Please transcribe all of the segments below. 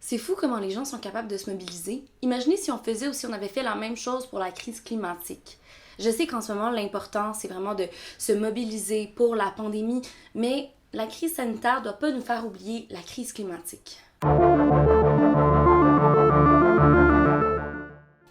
C'est fou comment les gens sont capables de se mobiliser. Imaginez si on faisait ou si on avait fait la même chose pour la crise climatique. Je sais qu'en ce moment, l'important, c'est vraiment de se mobiliser pour la pandémie, mais la crise sanitaire ne doit pas nous faire oublier la crise climatique.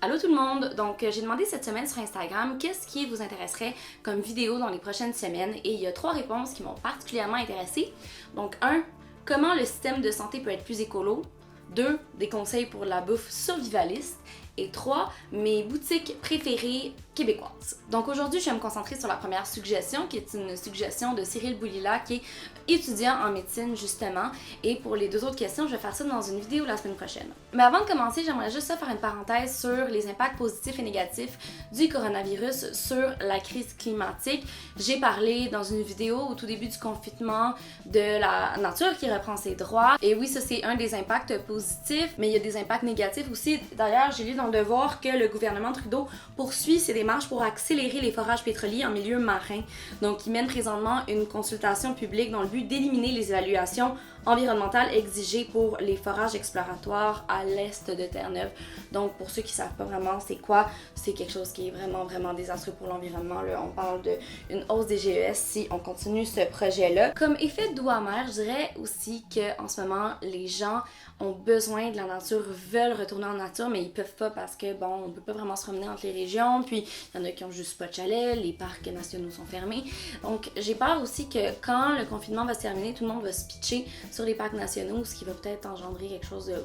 Allô tout le monde! Donc, j'ai demandé cette semaine sur Instagram qu'est-ce qui vous intéresserait comme vidéo dans les prochaines semaines et il y a 3 réponses qui m'ont particulièrement intéressée. Donc, 1. Comment le système de santé peut être plus écolo? 2. Des conseils pour la bouffe survivaliste. Et 3. Mes boutiques préférées québécoises. Donc aujourd'hui, je vais me concentrer sur la première suggestion, qui est une suggestion de Cyril Boulila, qui est étudiant en médecine justement. Et pour les 2 autres questions, je vais faire ça dans une vidéo la semaine prochaine. Mais avant de commencer, j'aimerais juste faire une parenthèse sur les impacts positifs et négatifs du coronavirus sur la crise climatique. J'ai parlé dans une vidéo au tout début du confinement de la nature qui reprend ses droits. Et oui, ça c'est un des impacts positifs, mais il y a des impacts négatifs aussi. D'ailleurs, j'ai lu dans Le Devoir que le gouvernement Trudeau poursuit ses démarches pour accélérer les forages pétroliers en milieu marin. Donc, il mène présentement une consultation publique dans le but d'éliminer les évaluations environnementales exigées pour les forages exploratoires à l'est de Terre-Neuve. Donc, pour ceux qui ne savent pas vraiment c'est quoi, c'est quelque chose qui est vraiment désastreux pour l'environnement. Là, on parle d'une hausse des GES si on continue ce projet-là. Comme effet doux amer, je dirais aussi qu'en ce moment, les gens ont besoin de la nature, veulent retourner en nature, mais ils peuvent pas parce que, bon, on peut pas vraiment se promener entre les régions, puis il y en a qui ont juste pas de chalet, les parcs nationaux sont fermés. Donc, j'ai peur aussi que quand le confinement va se terminer, tout le monde va se pitcher sur les parcs nationaux, ce qui va peut-être engendrer quelque chose de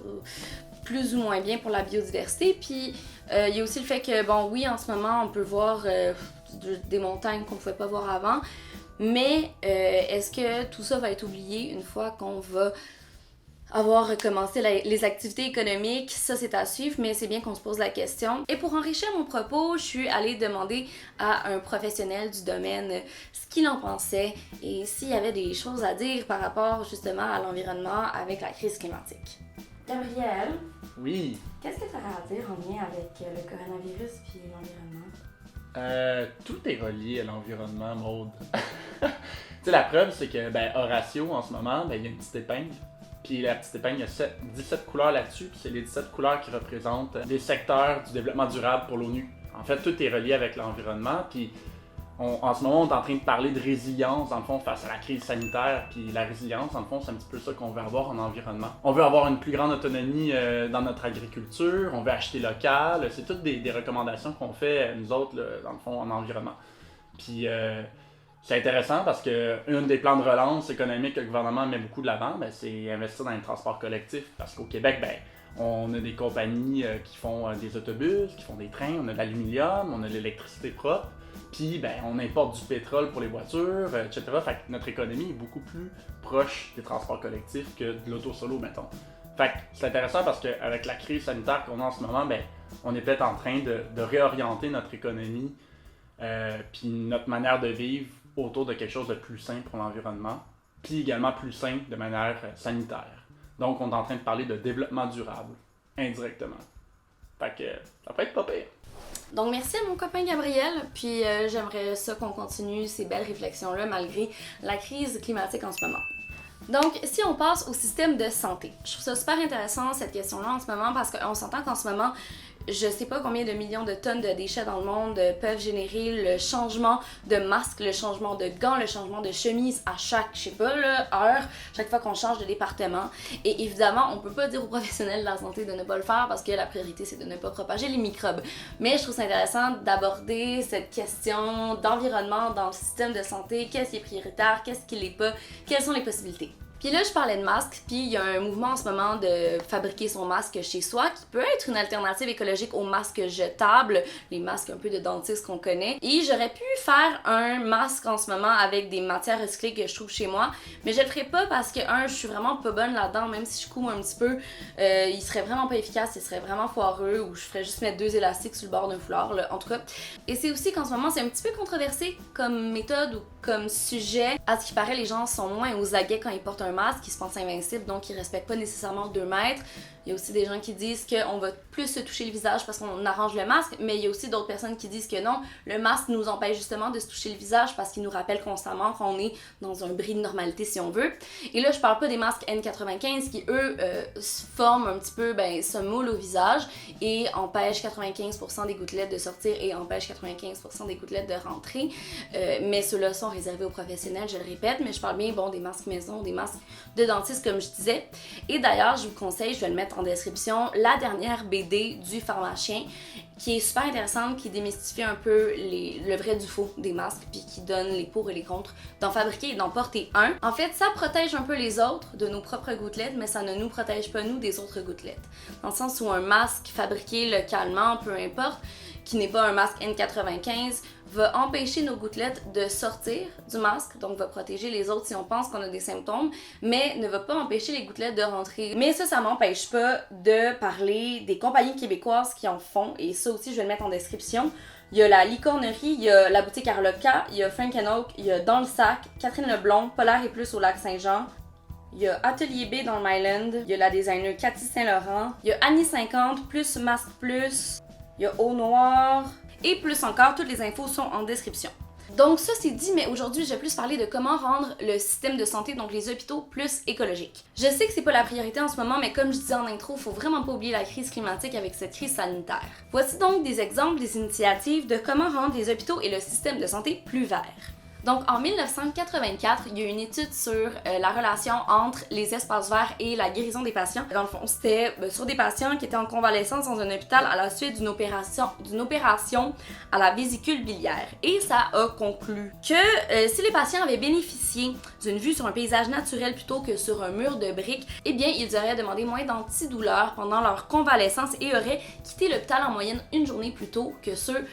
plus ou moins bien pour la biodiversité. Puis, il y a aussi le fait que, bon, oui, en ce moment, on peut voir des montagnes qu'on pouvait pas voir avant, mais est-ce que tout ça va être oublié une fois qu'on va avoir recommencé les activités économiques? Ça, c'est à suivre, mais c'est bien qu'on se pose la question. Et pour enrichir mon propos, je suis allée demander à un professionnel du domaine ce qu'il en pensait et s'il y avait des choses à dire par rapport justement à l'environnement avec la crise climatique. Gabriel? Oui. Qu'est-ce que tu aurais à dire en lien avec le coronavirus puis l'environnement? Tout est relié à l'environnement, Maude. Tu sais, la preuve, c'est que Horatio, en ce moment, il y a une petite épingle. Puis la petite épingle, il y a 17 couleurs là-dessus, puis c'est les 17 couleurs qui représentent les secteurs du développement durable pour l'ONU. En fait, tout est relié avec l'environnement, puis en ce moment, on est en train de parler de résilience, dans le fond, face à la crise sanitaire, puis la résilience, dans le fond, c'est un petit peu ça qu'on veut avoir en environnement. On veut avoir une plus grande autonomie dans notre agriculture, on veut acheter local, c'est toutes des recommandations qu'on fait, nous autres, là, dans le fond, en environnement. Puis c'est intéressant parce que une des plans de relance économique que le gouvernement met beaucoup de l'avant, c'est investir dans les transports collectifs. Parce qu'au Québec, on a des compagnies qui font des autobus, qui font des trains, on a de l'aluminium, on a de l'électricité propre, puis on importe du pétrole pour les voitures, etc. Fait que notre économie est beaucoup plus proche des transports collectifs que de l'auto-solo, mettons. Fait que c'est intéressant parce qu'avec la crise sanitaire qu'on a en ce moment, on est peut-être en train de réorienter notre économie puis notre manière de vivre autour de quelque chose de plus sain pour l'environnement, puis également plus sain de manière sanitaire. Donc, on est en train de parler de développement durable, indirectement. Fait que ça peut être pas pire. Donc, merci à mon copain Gabriel, puis j'aimerais ça qu'on continue ces belles réflexions-là malgré la crise climatique en ce moment. Donc, si on passe au système de santé, je trouve ça super intéressant cette question-là en ce moment parce qu'on s'entend qu'en ce moment, je sais pas combien de millions de tonnes de déchets dans le monde peuvent générer le changement de masque, le changement de gants, le changement de chemise à chaque, je sais pas, là, heure, chaque fois qu'on change de département. Et évidemment, on peut pas dire aux professionnels de la santé de ne pas le faire parce que la priorité c'est de ne pas propager les microbes. Mais je trouve ça intéressant d'aborder cette question d'environnement dans le système de santé, qu'est-ce qui est prioritaire, qu'est-ce qui l'est pas, quelles sont les possibilités. Puis là, je parlais de masques, puis il y a un mouvement en ce moment de fabriquer son masque chez soi qui peut être une alternative écologique aux masques jetables, les masques un peu de dentiste qu'on connaît. Et j'aurais pu faire un masque en ce moment avec des matières recyclées que je trouve chez moi, mais je le ferai pas parce que, je suis vraiment pas bonne là-dedans, même si je couds un petit peu, il serait vraiment pas efficace, il serait vraiment foireux, ou je ferais juste mettre 2 élastiques sur le bord d'un foulard, là, en tout cas. Et c'est aussi qu'en ce moment, c'est un petit peu controversé comme méthode ou comme sujet. À ce qui paraît, les gens sont moins aux aguets quand ils portent un masque, ils se pensent invincibles, donc ils respectent pas nécessairement 2 mètres. Il y a aussi des gens qui disent qu'on va plus se toucher le visage parce qu'on arrange le masque, mais il y a aussi d'autres personnes qui disent que non, le masque nous empêche justement de se toucher le visage parce qu'il nous rappelle constamment qu'on est dans un bris de normalité si on veut. Et là, je parle pas des masques N95 qui, eux, forment un petit peu ce moule au visage et empêchent 95% des gouttelettes de sortir et empêchent 95% des gouttelettes de rentrer. Mais ceux-là sont réservés aux professionnels, je le répète, mais je parle bien des masques maison, des masques de dentiste comme je disais. Et d'ailleurs, je vous conseille, je vais le mettre en description, la dernière BD du pharmacien qui est super intéressante, qui démystifie un peu le vrai du faux des masques, puis qui donne les pour et les contre d'en fabriquer et d'en porter un. En fait, ça protège un peu les autres de nos propres gouttelettes, mais ça ne nous protège pas, nous, des autres gouttelettes. Dans le sens où un masque fabriqué localement, peu importe, qui n'est pas un masque N95, va empêcher nos gouttelettes de sortir du masque, donc va protéger les autres si on pense qu'on a des symptômes, mais ne va pas empêcher les gouttelettes de rentrer. Mais ça m'empêche pas de parler des compagnies québécoises qui en font, et ça aussi je vais le mettre en description. Il y a la Licornerie, il y a la boutique Arloca, il y a Frank & Oak, il y a Dans le Sac, Catherine Leblond, Polaire et Plus au Lac-Saint-Jean, il y a Atelier B dans le Myland, il y a la designer Cathy Saint-Laurent, il y a Annie 50, plus Masque Plus, il y a Eau Noire, et plus encore, toutes les infos sont en description. Donc ça c'est dit, mais aujourd'hui je vais plus parler de comment rendre le système de santé, donc les hôpitaux, plus écologiques. Je sais que c'est pas la priorité en ce moment, mais comme je disais en intro, faut vraiment pas oublier la crise climatique avec cette crise sanitaire. Voici donc des exemples des initiatives de comment rendre les hôpitaux et le système de santé plus verts. Donc, en 1984, il y a eu une étude sur la relation entre les espaces verts et la guérison des patients. Dans le fond, c'était sur des patients qui étaient en convalescence dans un hôpital à la suite d'une opération à la vésicule biliaire. Et ça a conclu que si les patients avaient bénéficié d'une vue sur un paysage naturel plutôt que sur un mur de briques, eh bien, ils auraient demandé moins d'antidouleurs pendant leur convalescence et auraient quitté l'hôpital en moyenne une journée plus tôt que ceux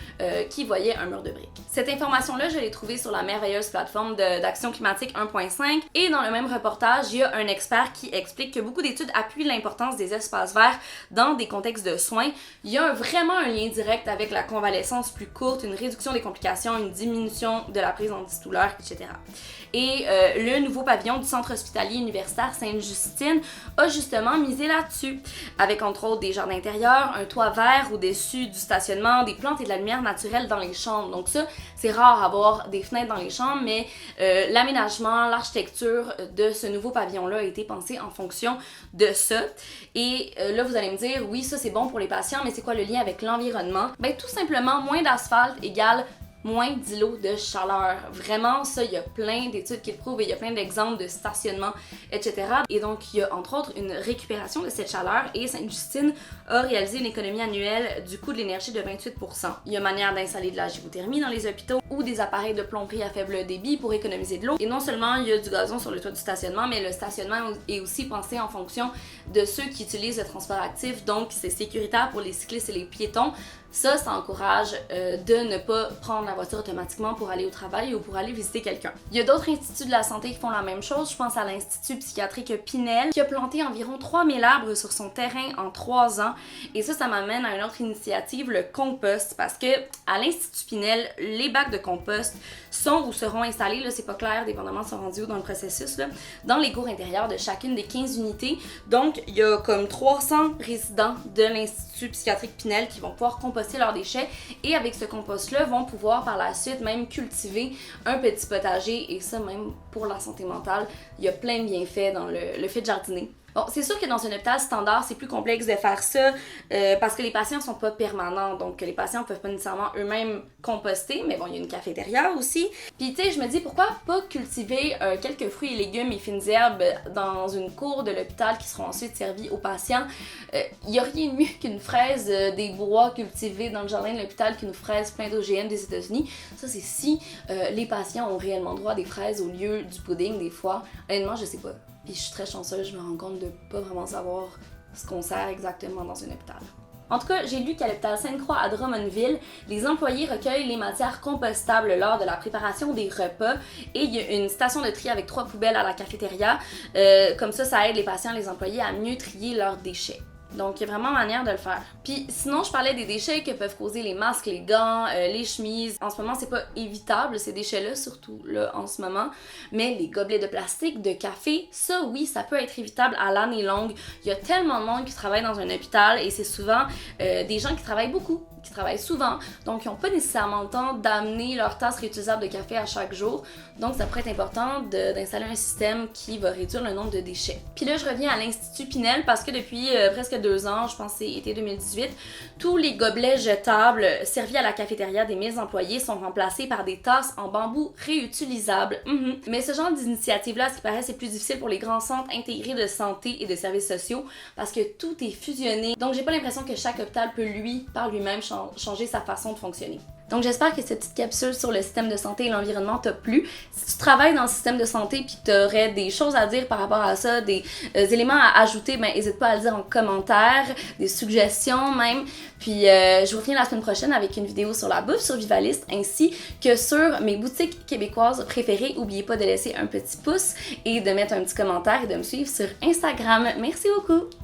qui voyaient un mur de briques. Cette information-là, je l'ai trouvée sur la merveilleuse plateforme d'Action climatique 1.5 et dans le même reportage, il y a un expert qui explique que beaucoup d'études appuient l'importance des espaces verts dans des contextes de soins. Il y a vraiment un lien direct avec la convalescence plus courte, une réduction des complications, une diminution de la prise d'antidouleurs, etc. Et le nouveau pavillon du Centre hospitalier universitaire Sainte-Justine a justement misé là-dessus, avec entre autres des jardins intérieurs, un toit vert au-dessus du stationnement, des plantes et de la lumière naturelle dans les chambres. Donc ça, c'est rare avoir des fenêtres dans les chambres, mais l'aménagement, l'architecture de ce nouveau pavillon-là a été pensé en fonction de ça. Et là, vous allez me dire, oui, ça c'est bon pour les patients, mais c'est quoi le lien avec l'environnement? Ben tout simplement, moins d'asphalte égale moins d'îlots de chaleur. Vraiment, ça, il y a plein d'études qui le prouvent et il y a plein d'exemples de stationnement, etc. Et donc, il y a entre autres une récupération de cette chaleur et Sainte-Justine a réalisé une économie annuelle du coût de l'énergie de 28%. Il y a manière d'installer de la géothermie dans les hôpitaux ou des appareils de plomberie à faible débit pour économiser de l'eau. Et non seulement il y a du gazon sur le toit du stationnement, mais le stationnement est aussi pensé en fonction de ceux qui utilisent le transport actif, donc c'est sécuritaire pour les cyclistes et les piétons. Ça encourage de ne pas prendre la voiture automatiquement pour aller au travail ou pour aller visiter quelqu'un. Il y a d'autres instituts de la santé qui font la même chose. Je pense à l'Institut psychiatrique Pinel qui a planté environ 3000 arbres sur son terrain en 3 ans. Et ça m'amène à une autre initiative, le compost, parce que à l'Institut Pinel, les bacs de compost sont ou seront installés, là c'est pas clair, dépendamment de sont rendus où dans le processus, là, dans les cours intérieures de chacune des 15 unités. Donc il y a comme 300 résidents de l'Institut psychiatrique Pinel qui vont pouvoir composter leurs déchets et avec ce compost-là vont pouvoir par la suite même cultiver un petit potager et ça même pour la santé mentale, il y a plein de bienfaits dans le fait de jardiner. Bon, c'est sûr que dans un hôpital standard, c'est plus complexe de faire ça parce que les patients sont pas permanents, donc les patients peuvent pas nécessairement eux-mêmes composter, mais bon, il y a une cafétéria aussi. Puis tu sais, je me dis pourquoi pas cultiver quelques fruits et légumes et fines herbes dans une cour de l'hôpital qui seront ensuite servis aux patients. Il y a rien de mieux qu'une fraise des bois cultivés dans le jardin de l'hôpital qu'une fraise pleine d'OGM des États-Unis. Ça, c'est si les patients ont réellement droit à des fraises au lieu du pudding des fois. Honnêtement, je sais pas. Puis je suis très chanceuse, je me rends compte de pas vraiment savoir ce qu'on sert exactement dans un hôpital. En tout cas, j'ai lu qu'à l'hôpital Sainte-Croix à Drummondville, les employés recueillent les matières compostables lors de la préparation des repas et il y a une station de tri avec 3 poubelles à la cafétéria. Comme ça aide les patients et les employés à mieux trier leurs déchets. Donc, il y a vraiment manière de le faire. Puis, sinon, je parlais des déchets que peuvent causer les masques, les gants, les chemises. En ce moment, c'est pas évitable, ces déchets-là, surtout là, en ce moment. Mais les gobelets de plastique, de café, ça, oui, ça peut être évitable à l'année longue. Il y a tellement de monde qui travaille dans un hôpital et c'est souvent des gens qui travaillent beaucoup, qui travaillent souvent. Donc, ils n'ont pas nécessairement le temps d'amener leur tasse réutilisable de café à chaque jour. Donc, ça pourrait être important d'installer un système qui va réduire le nombre de déchets. Puis là, je reviens à l'Institut Pinel parce que depuis presque 2 ans, je pense que c'est été 2018, tous les gobelets jetables servis à la cafétéria des 1000 employés sont remplacés par des tasses en bambou réutilisables. Mais ce genre d'initiative-là, à ce qui paraît, c'est plus difficile pour les grands centres intégrés de santé et de services sociaux parce que tout est fusionné. Donc, j'ai pas l'impression que chaque hôpital peut, par lui-même, changer sa façon de fonctionner. Donc j'espère que cette petite capsule sur le système de santé et l'environnement t'a plu. Si tu travailles dans le système de santé puis que tu aurais des choses à dire par rapport à ça, des éléments à ajouter, ben n'hésite pas à le dire en commentaire, des suggestions même. Puis je vous reviens la semaine prochaine avec une vidéo sur la bouffe survivaliste ainsi que sur mes boutiques québécoises préférées. N'oubliez pas de laisser un petit pouce et de mettre un petit commentaire et de me suivre sur Instagram. Merci beaucoup!